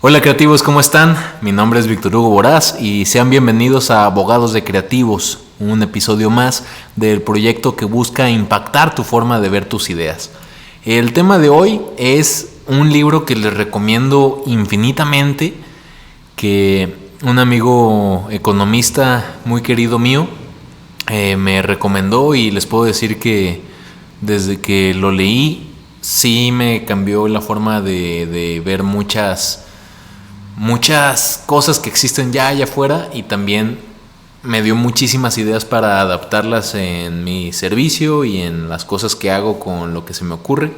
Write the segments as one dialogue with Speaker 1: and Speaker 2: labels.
Speaker 1: Hola creativos, ¿cómo están? Mi nombre es Víctor Hugo Boraz y sean bienvenidos a Abogados de Creativos, un episodio más del proyecto que busca impactar tu forma de ver tus ideas. El tema de hoy es un libro que les recomiendo infinitamente, que un amigo economista muy querido mío me recomendó, y les puedo decir que desde que lo leí sí me cambió la forma de ver muchas cosas que existen ya allá afuera, y también me dio muchísimas ideas para adaptarlas en mi servicio y en las cosas que hago con lo que se me ocurre.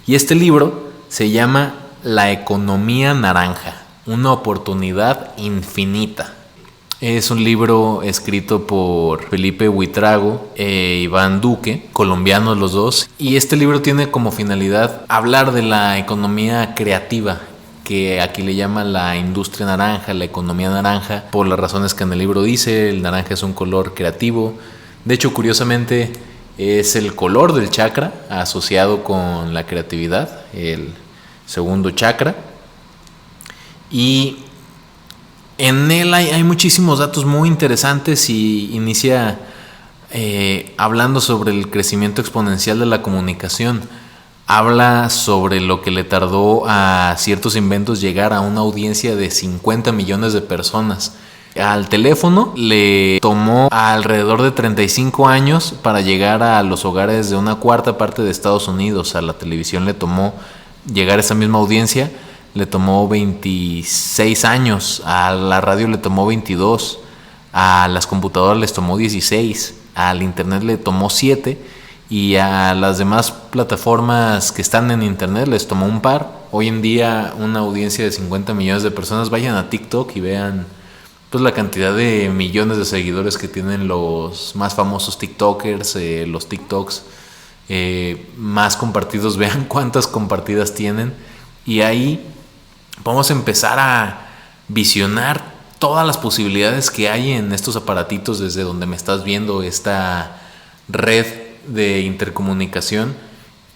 Speaker 1: Y este libro se llama La economía naranja, una oportunidad infinita. Es un libro escrito por Felipe Buitrago e Iván Duque, colombianos los dos, y este libro tiene como finalidad hablar de la economía creativa, que aquí le llaman la industria naranja, la economía naranja, por las razones que en el libro dice. El naranja es un color creativo. De hecho, curiosamente, es el color del chakra asociado con la creatividad, el segundo chakra. Y en él hay muchísimos datos muy interesantes, y inicia hablando sobre el crecimiento exponencial de la comunicación. Habla sobre lo que le tardó a ciertos inventos llegar a una audiencia de 50 millones de personas. Al teléfono le tomó alrededor de 35 años para llegar a los hogares de una cuarta parte de Estados Unidos. A la televisión le tomó llegar a esa misma audiencia, le tomó 26 años. A la radio le tomó 22. A las computadoras les tomó 16. Al internet le tomó 7. Y a las demás plataformas que están en internet les tomó un par. Hoy en día una audiencia de 50 millones de personas, vayan a TikTok y vean pues la cantidad de millones de seguidores que tienen los más famosos TikTokers, los TikToks más compartidos. Vean cuántas compartidas tienen, y ahí vamos a empezar a visionar todas las posibilidades que hay en estos aparatitos desde donde me estás viendo, esta red de intercomunicación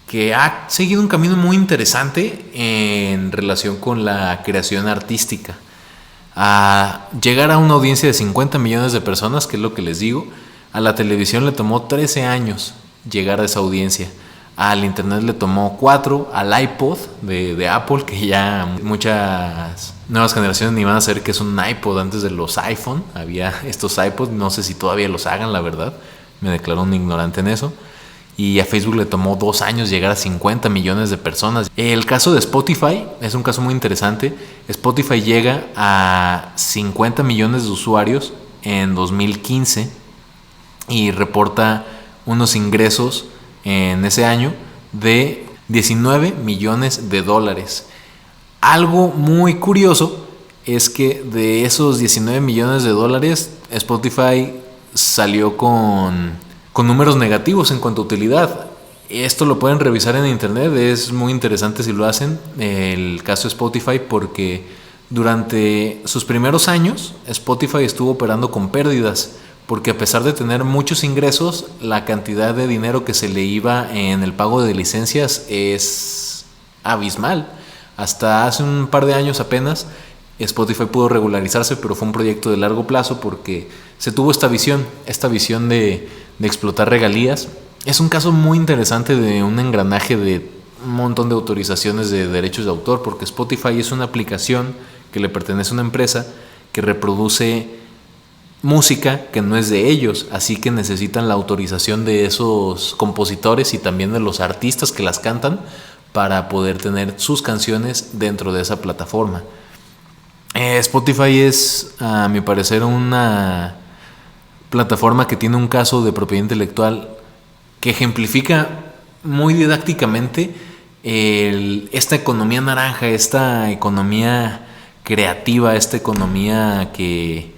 Speaker 1: que ha seguido un camino muy interesante en relación con la creación artística. A llegar a una audiencia de 50 millones de personas, que es lo que les digo, a la televisión le tomó 13 años llegar a esa audiencia. Al internet le tomó 4, al iPod de Apple, que ya muchas nuevas generaciones ni van a saber que es un iPod. Antes de los iPhone había estos iPods, no sé si todavía los hagan, la verdad. Me declaro un ignorante en eso. Y a Facebook le tomó 2 años llegar a 50 millones de personas. El caso de Spotify es un caso muy interesante. Spotify llega a 50 millones de usuarios en 2015 y reporta unos ingresos en ese año de 19 millones de dólares. Algo muy curioso es que de esos 19 millones de dólares, Spotify salió con números negativos en cuanto a utilidad. Esto lo pueden revisar en internet, es muy interesante si lo hacen. El caso de Spotify, porque durante sus primeros años Spotify estuvo operando con pérdidas, porque a pesar de tener muchos ingresos, la cantidad de dinero que se le iba en el pago de licencias es abismal. Hasta hace un par de años apenas Spotify pudo regularizarse, pero fue un proyecto de largo plazo porque se tuvo esta visión de explotar regalías. Es un caso muy interesante de un engranaje de un montón de autorizaciones de derechos de autor, porque Spotify es una aplicación que le pertenece a una empresa que reproduce música que no es de ellos, así que necesitan la autorización de esos compositores y también de los artistas que las cantan para poder tener sus canciones dentro de esa plataforma. Spotify es, a mi parecer, una plataforma que tiene un caso de propiedad intelectual que ejemplifica muy didácticamente esta economía naranja, esta economía creativa, esta economía que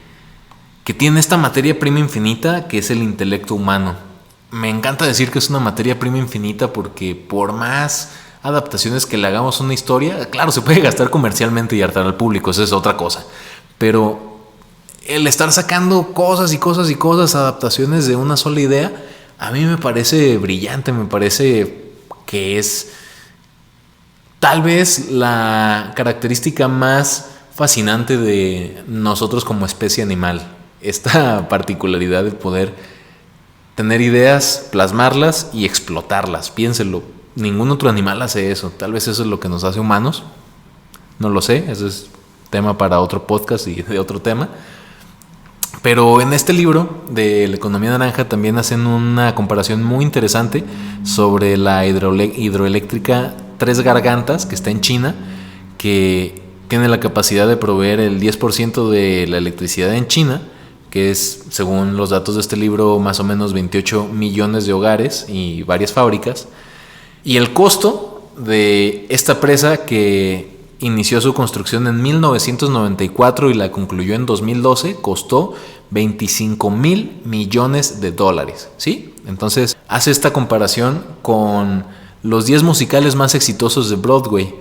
Speaker 1: tiene esta materia prima infinita que es el intelecto humano. Me encanta decir que es una materia prima infinita porque por más adaptaciones que le hagamos a una historia, claro, se puede gastar comercialmente y hartar al público, eso es otra cosa, pero el estar sacando cosas y cosas y cosas, adaptaciones de una sola idea, a mí me parece brillante, me parece que es tal vez la característica más fascinante de nosotros como especie animal. Esta particularidad de poder tener ideas, plasmarlas y explotarlas. Piénselo, ningún otro animal hace eso. Tal vez eso es lo que nos hace humanos. No lo sé, eso es tema para otro podcast y de otro tema. Pero en este libro de la economía naranja también hacen una comparación muy interesante sobre la hidroeléctrica Tres Gargantas, que está en China, que tiene la capacidad de proveer el 10% de la electricidad en China, que es, según los datos de este libro, más o menos 28 millones de hogares y varias fábricas. Y el costo de esta presa, que inició su construcción en 1994 y la concluyó en 2012, costó 25,000 millones de dólares, ¿sí? Entonces hace esta comparación con los 10 musicales más exitosos de Broadway,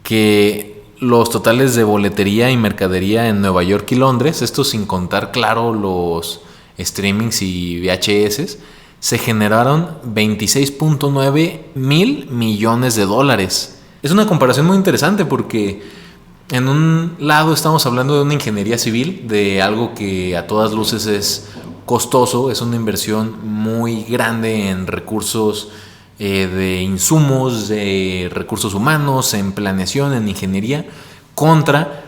Speaker 1: que los totales de boletería y mercadería en Nueva York y Londres, esto sin contar, claro, los streamings y VHS, se generaron 26,9 mil millones de dólares. Es una comparación muy interesante porque en un lado estamos hablando de una ingeniería civil, de algo que a todas luces es costoso, es una inversión muy grande en recursos de insumos, de recursos humanos, en planeación, en ingeniería, contra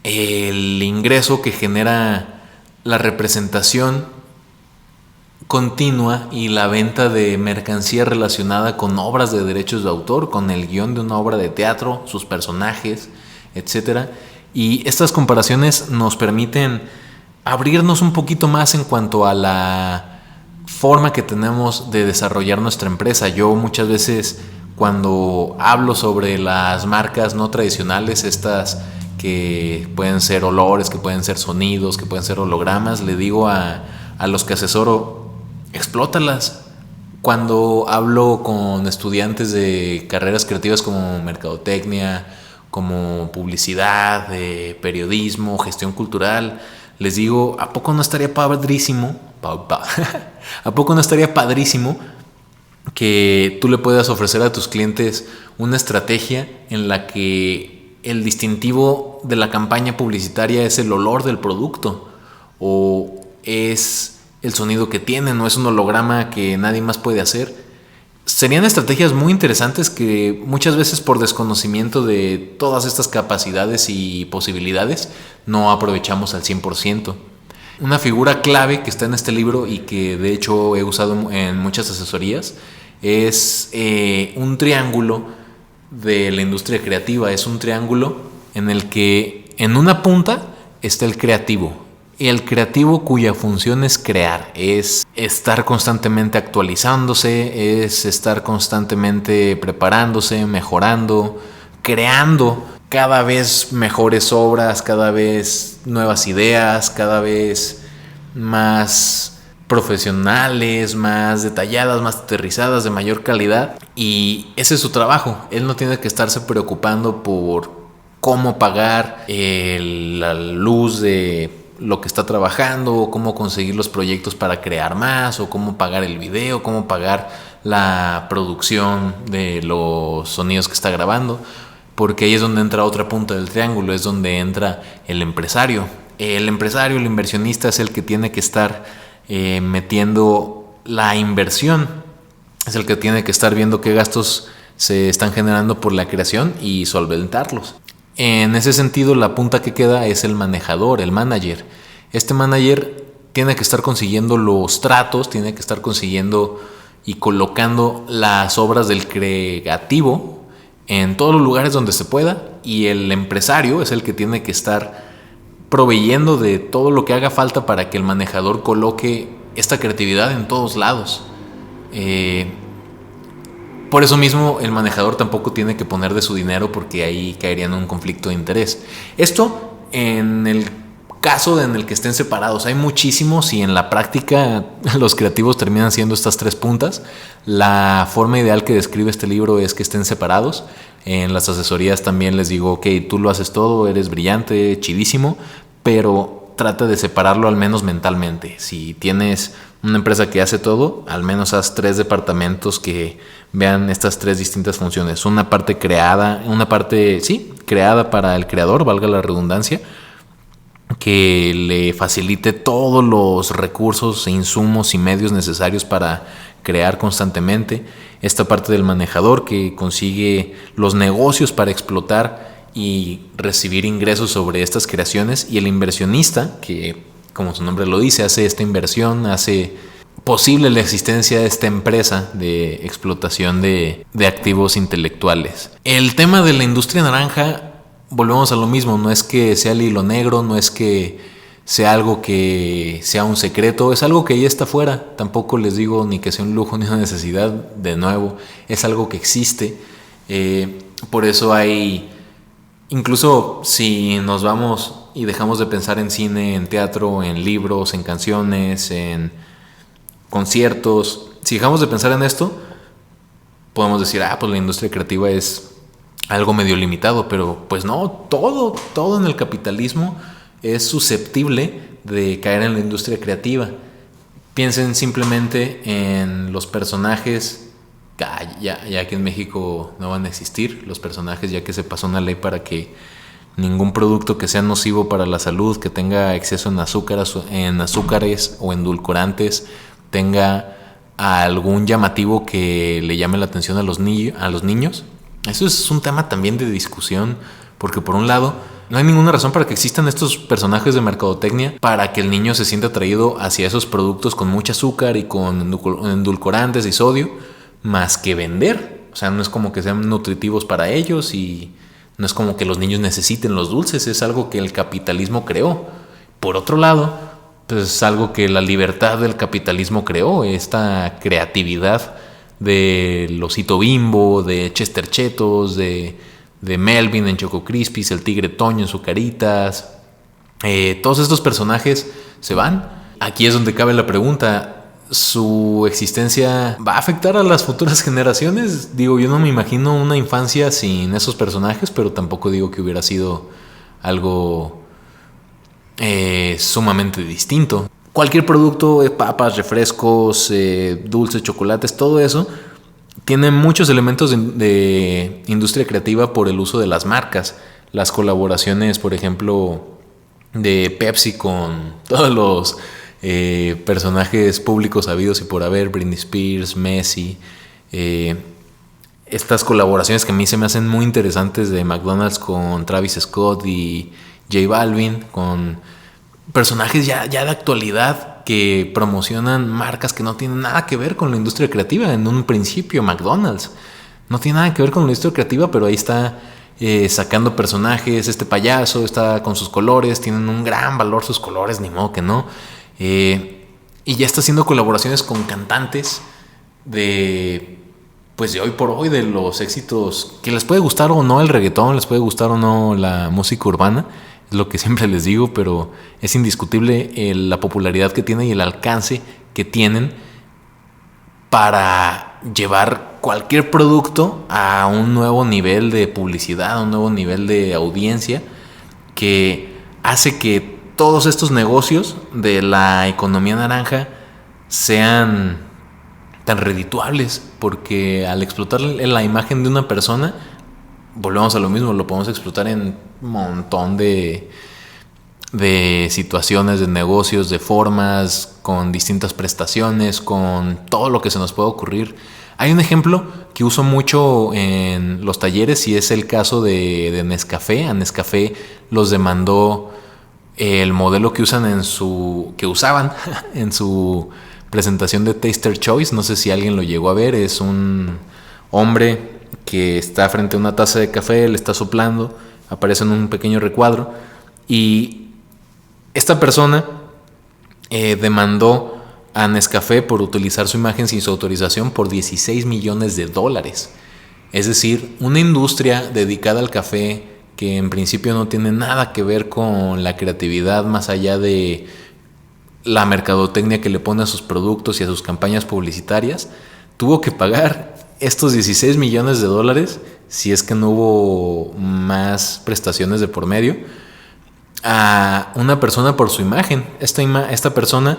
Speaker 1: el ingreso que genera la representación continua y la venta de mercancía relacionada con obras de derechos de autor, con el guión de una obra de teatro, sus personajes, etcétera. Y estas comparaciones nos permiten abrirnos un poquito más en cuanto a la forma que tenemos de desarrollar nuestra empresa. Yo muchas veces, cuando hablo sobre las marcas no tradicionales, estas que pueden ser olores, que pueden ser sonidos, que pueden ser hologramas, le digo a los que asesoro: explótalas. Cuando hablo con estudiantes de carreras creativas como mercadotecnia, como publicidad, periodismo, gestión cultural, les digo: ¿a poco no estaría padrísimo? ¿A poco no estaría padrísimo que tú le puedas ofrecer a tus clientes una estrategia en la que el distintivo de la campaña publicitaria es el olor del producto, o es el sonido que tiene, no es un holograma que nadie más puede hacer? Serían estrategias muy interesantes que muchas veces, por desconocimiento de todas estas capacidades y posibilidades, no aprovechamos al 100%. Una figura clave que está en este libro y que de hecho he usado en muchas asesorías es un triángulo de la industria creativa. Es un triángulo en el que en una punta está el creativo. Y el creativo, cuya función es crear, es estar constantemente actualizándose, es estar constantemente preparándose, mejorando, creando cada vez mejores obras, cada vez nuevas ideas, cada vez más profesionales, más detalladas, más aterrizadas, de mayor calidad. Y ese es su trabajo. Él no tiene que estarse preocupando por cómo pagar la luz de lo que está trabajando, o cómo conseguir los proyectos para crear más, o cómo pagar el video, cómo pagar la producción de los sonidos que está grabando, porque ahí es donde entra otra punta del triángulo, es donde entra el empresario. El empresario, el inversionista, es el que tiene que estar metiendo la inversión, es el que tiene que estar viendo qué gastos se están generando por la creación y solventarlos. En ese sentido, la punta que queda es el manejador, el manager. Este manager tiene que estar consiguiendo los tratos, tiene que estar consiguiendo y colocando las obras del creativo en todos los lugares donde se pueda, y el empresario es el que tiene que estar proveyendo de todo lo que haga falta para que el manejador coloque esta creatividad en todos lados. Por eso mismo el manejador tampoco tiene que poner de su dinero, porque ahí caería en un conflicto de interés. Esto en el caso en el que estén separados. Hay muchísimos, y en la práctica los creativos terminan siendo estas tres puntas. La forma ideal que describe este libro es que estén separados. En las asesorías también les digo: ok, tú lo haces todo, eres brillante, chidísimo, pero trata de separarlo al menos mentalmente. Si tienes una empresa que hace todo, al menos haz 3 departamentos que vean estas 3 distintas funciones. Una parte creada, creada para el creador, valga la redundancia, que le facilite todos los recursos e insumos y medios necesarios para crear constantemente. Esta parte del manejador, que consigue los negocios para explotar y recibir ingresos sobre estas creaciones, y el inversionista, que como su nombre lo dice, hace esta inversión, hace posible la existencia de esta empresa de explotación de activos intelectuales. El tema de la industria naranja, volvemos a lo mismo, no es que sea el hilo negro, no es que sea algo que sea un secreto, es algo que ya está afuera. Tampoco les digo ni que sea un lujo ni una necesidad, de nuevo, es algo que existe. Por eso hay, incluso si nos vamos y dejamos de pensar en cine, en teatro, en libros, en canciones, en conciertos, si dejamos de pensar en esto, podemos decir, pues la industria creativa es algo medio limitado, pero pues no, todo en el capitalismo es susceptible de caer en la industria creativa. Piensen simplemente en los personajes, ya que en México no van a existir los personajes, ya que se pasó una ley para que ningún producto que sea nocivo para la salud, que tenga exceso en azúcares o endulcorantes, tenga algún llamativo que le llame la atención a los niños. Eso es un tema también de discusión, porque por un lado no hay ninguna razón para que existan estos personajes de mercadotecnia para que el niño se sienta atraído hacia esos productos con mucho azúcar y con endulcorantes y sodio, más que vender. O sea, no es como que sean nutritivos para ellos y no es como que los niños necesiten los dulces, es algo que el capitalismo creó. Por otro lado, pues es algo que la libertad del capitalismo creó, esta creatividad de Losito Bimbo, de Chester Chetos, de Melvin en Choco Crispies, el Tigre Toño en Zucaritas. Todos estos personajes se van. Aquí es donde cabe la pregunta: ¿su existencia va a afectar a las futuras generaciones? Digo, yo no me imagino una infancia sin esos personajes, pero tampoco digo que hubiera sido algo sumamente distinto. Cualquier producto, papas, refrescos, dulces, chocolates, todo eso tiene muchos elementos de industria creativa por el uso de las marcas. Las colaboraciones, por ejemplo, de Pepsi con todos los personajes públicos habidos y por haber, Britney Spears, Messi. Estas colaboraciones que a mí se me hacen muy interesantes de McDonald's con Travis Scott y J Balvin, con personajes ya de actualidad que promocionan marcas que no tienen nada que ver con la industria creativa. En un principio McDonald's no tiene nada que ver con la industria creativa, pero ahí está sacando personajes. Este payaso está con sus colores, tienen un gran valor sus colores, ni modo que no. Y ya está haciendo colaboraciones con cantantes de hoy por hoy, de los éxitos, que les puede gustar o no el reggaetón, les puede gustar o no la música urbana, es lo que siempre les digo, pero es indiscutible la popularidad que tiene y el alcance que tienen para llevar cualquier producto a un nuevo nivel de publicidad, a un nuevo nivel de audiencia, que hace que todos estos negocios de la economía naranja sean tan redituables, porque al explotar la imagen de una persona, volvemos a lo mismo, lo podemos explotar en un montón de situaciones, de negocios, de formas, con distintas prestaciones, con todo lo que se nos puede ocurrir. Hay un ejemplo que uso mucho en los talleres y es el caso de Nescafé. A Nescafé los demandó el modelo que usaban en su presentación de Taster Choice. No sé si alguien lo llegó a ver. Es un hombre que está frente a una taza de café, le está soplando, aparece en un pequeño recuadro, y esta persona demandó a Nescafé por utilizar su imagen sin su autorización por $16 millones. Es decir, una industria dedicada al café que en principio no tiene nada que ver con la creatividad más allá de la mercadotecnia que le pone a sus productos y a sus campañas publicitarias, tuvo que pagar estos $16 millones si es que no hubo más prestaciones de por medio, a una persona por su imagen. Esta persona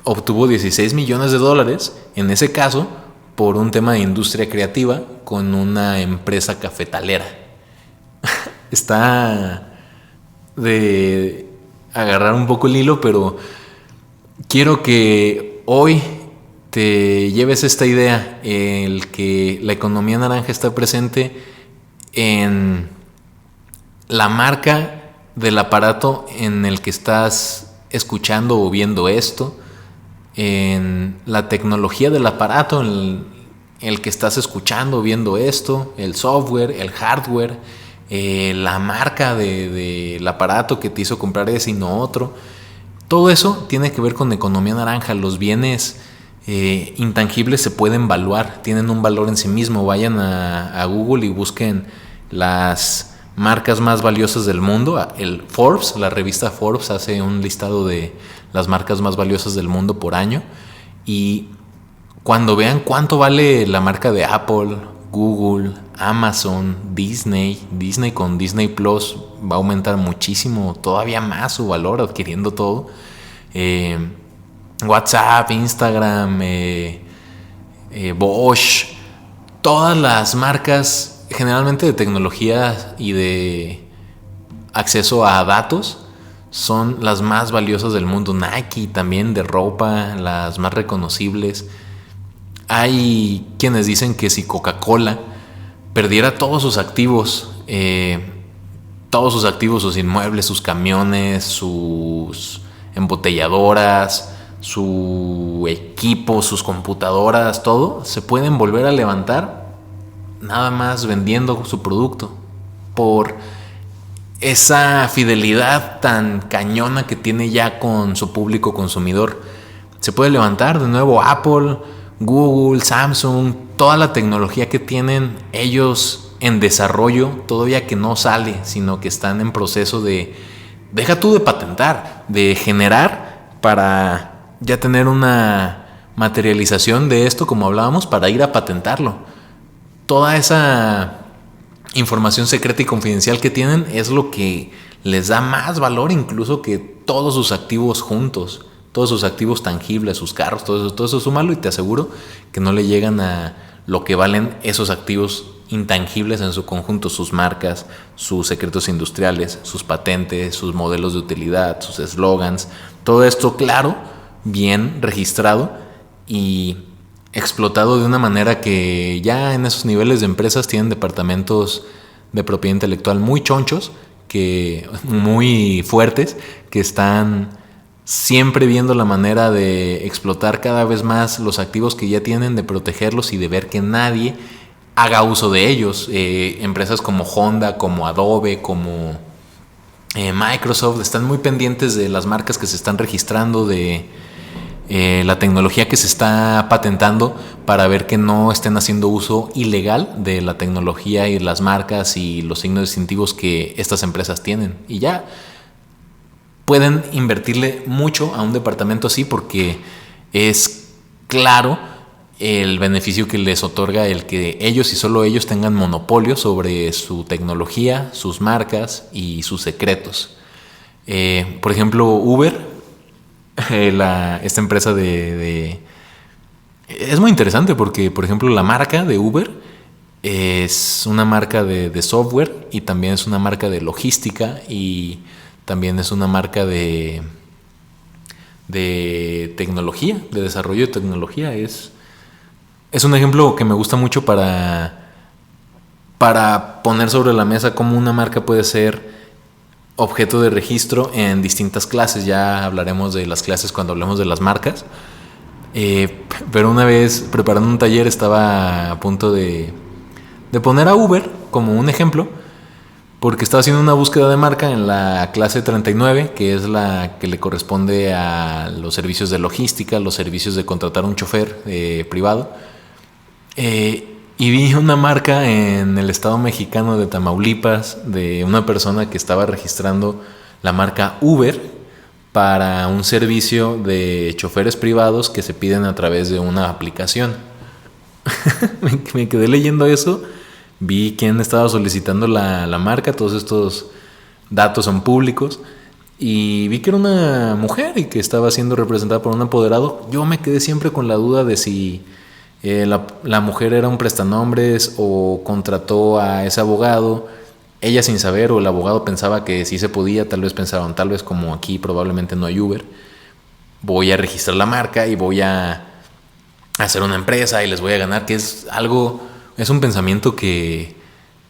Speaker 1: obtuvo $16 millones, en ese caso, por un tema de industria creativa con una empresa cafetalera. Está de agarrar un poco el hilo, pero quiero que hoy te lleves esta idea, el que la economía naranja está presente en la marca del aparato en el que estás escuchando o viendo esto, en la tecnología del aparato en el que estás escuchando o viendo esto, el software, el hardware, la marca del aparato que te hizo comprar ese y no otro. Todo eso tiene que ver con economía naranja. Los bienes intangibles se pueden valuar, tienen un valor en sí mismo. Vayan a Google y busquen las marcas más valiosas del mundo. El Forbes, la revista Forbes, hace un listado de las marcas más valiosas del mundo por año, y cuando vean cuánto vale la marca de Apple, Google, Amazon, Disney con Disney Plus va a aumentar muchísimo, todavía más su valor adquiriendo todo. WhatsApp, Instagram, Bosch, todas las marcas generalmente de tecnología y de acceso a datos son las más valiosas del mundo. Nike también, de ropa, las más reconocibles. Hay quienes dicen que si Coca-Cola perdiera todos sus activos, sus inmuebles, sus camiones, sus embotelladoras, su equipo, sus computadoras, todo, se pueden volver a levantar nada más vendiendo su producto, por esa fidelidad tan cañona que tiene ya con su público consumidor. Se puede levantar de nuevo Apple, Google, Samsung, toda la tecnología que tienen ellos en desarrollo, todavía que no sale, sino que están en proceso de, deja tú de patentar, de generar para ya tener una materialización de esto, como hablábamos, para ir a patentarlo. Toda esa información secreta y confidencial que tienen es lo que les da más valor incluso que todos sus activos juntos, todos sus activos tangibles, sus carros, todo eso súmalo y te aseguro que no le llegan a lo que valen esos activos intangibles en su conjunto, sus marcas, sus secretos industriales, sus patentes, sus modelos de utilidad, sus eslogans, todo esto claro, bien registrado y explotado de una manera que ya en esos niveles de empresas tienen departamentos de propiedad intelectual muy chonchos, muy fuertes, que están siempre viendo la manera de explotar cada vez más los activos que ya tienen, de protegerlos y de ver que nadie haga uso de ellos. Empresas como Honda, como Adobe, como Microsoft están muy pendientes de las marcas que se están registrando, de la tecnología que se está patentando, para ver que no estén haciendo uso ilegal de la tecnología y las marcas y los signos distintivos que estas empresas tienen. Y ya pueden invertirle mucho a un departamento así, porque es claro el beneficio que les otorga el que ellos y solo ellos tengan monopolio sobre su tecnología, sus marcas y sus secretos. Por ejemplo, Uber, esta empresa es muy interesante porque, por ejemplo, la marca de Uber es una marca de software, y también es una marca de logística, y también es una marca de tecnología, de desarrollo de tecnología. Es un ejemplo que me gusta mucho para poner sobre la mesa cómo una marca puede ser objeto de registro en distintas clases. Ya hablaremos de las clases cuando hablemos de las marcas. Pero una vez preparando un taller estaba a punto de poner a Uber como un ejemplo, porque estaba haciendo una búsqueda de marca en la clase 39, que es la que le corresponde a los servicios de logística, los servicios de contratar un chofer privado. Y vi una marca en el estado mexicano de Tamaulipas de una persona que estaba registrando la marca Uber para un servicio de choferes privados que se piden a través de una aplicación. Me quedé leyendo eso, vi quién estaba solicitando la marca, todos estos datos son públicos. Y vi que era una mujer y que estaba siendo representada por un apoderado. Yo me quedé siempre con la duda de si la mujer era un prestanombres o contrató a ese abogado, ella sin saber, o el abogado pensaba que sí se podía. Tal vez pensaron, tal vez como aquí probablemente no hay Uber, voy a registrar la marca y voy a hacer una empresa y les voy a ganar, que es algo, es un pensamiento que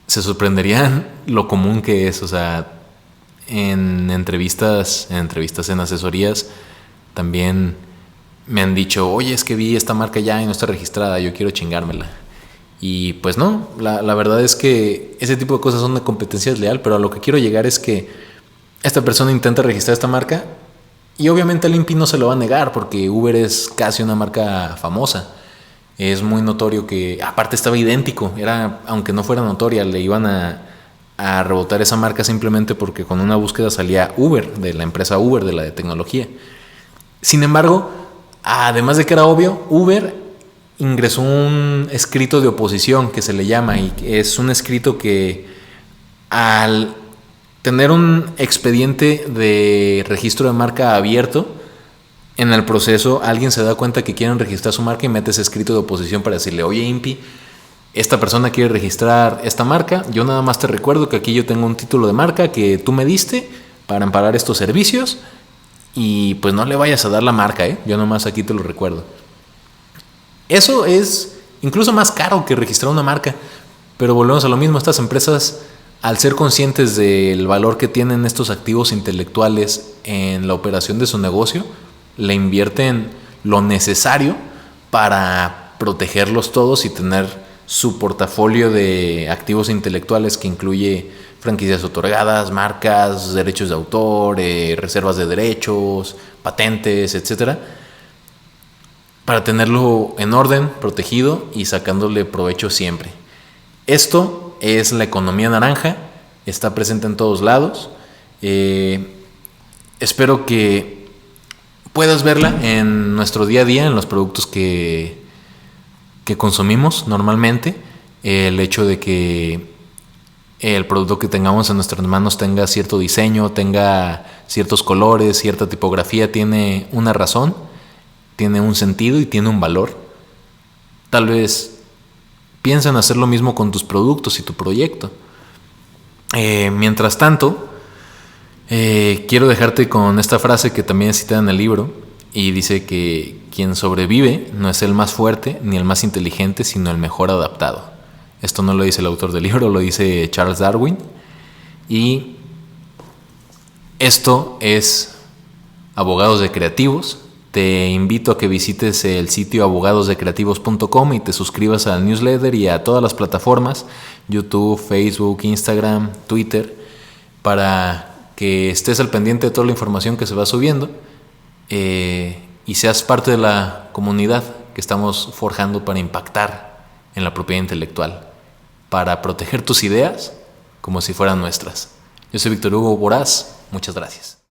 Speaker 1: se sorprenderían lo común que es. O sea, en entrevistas, en asesorías, también me han dicho, oye, es que vi esta marca ya y no está registrada, yo quiero chingármela. Y pues no, la verdad es que ese tipo de cosas son de competencia desleal, pero a lo que quiero llegar es que esta persona intenta registrar esta marca y obviamente el INPI no se lo va a negar porque Uber es casi una marca famosa. Es muy notorio que, aparte estaba idéntico, era, aunque no fuera notoria, le iban a rebotar esa marca simplemente porque con una búsqueda salía Uber, de la empresa Uber, de la de tecnología. Sin embargo, además de que era obvio, Uber ingresó un escrito de oposición que se le llama, y es un escrito que, al tener un expediente de registro de marca abierto, en el proceso alguien se da cuenta que quieren registrar su marca y mete ese escrito de oposición para decirle, oye INPI, esta persona quiere registrar esta marca, yo nada más te recuerdo que aquí yo tengo un título de marca que tú me diste para amparar estos servicios, y pues no le vayas a dar la marca, yo nomás aquí te lo recuerdo. Eso es incluso más caro que registrar una marca, pero volvemos a lo mismo. Estas empresas, al ser conscientes del valor que tienen estos activos intelectuales en la operación de su negocio, le invierten lo necesario para protegerlos todos y tener su portafolio de activos intelectuales, que incluye franquicias otorgadas, marcas, derechos de autor, reservas de derechos, patentes, etcétera, para tenerlo en orden, protegido y sacándole provecho siempre. Esto es la economía naranja, está presente en todos lados. Espero que puedas verla en nuestro día a día, en los productos que consumimos normalmente. El hecho de que el producto que tengamos en nuestras manos tenga cierto diseño, tenga ciertos colores, cierta tipografía, tiene una razón, tiene un sentido y tiene un valor. Tal vez piensa en hacer lo mismo con tus productos y tu proyecto. Mientras tanto, quiero dejarte con esta frase que también es citada en el libro, y dice que quien sobrevive no es el más fuerte ni el más inteligente, sino el mejor adaptado. Esto no lo dice el autor del libro, lo dice Charles Darwin. Y esto es Abogados de Creativos. Te invito a que visites el sitio abogadosdecreativos.com y te suscribas al newsletter y a todas las plataformas, YouTube, Facebook, Instagram, Twitter, para que estés al pendiente de toda la información que se va subiendo, y seas parte de la comunidad que estamos forjando para impactar en la propiedad intelectual, para proteger tus ideas como si fueran nuestras. Yo soy Víctor Hugo Boraz, muchas gracias.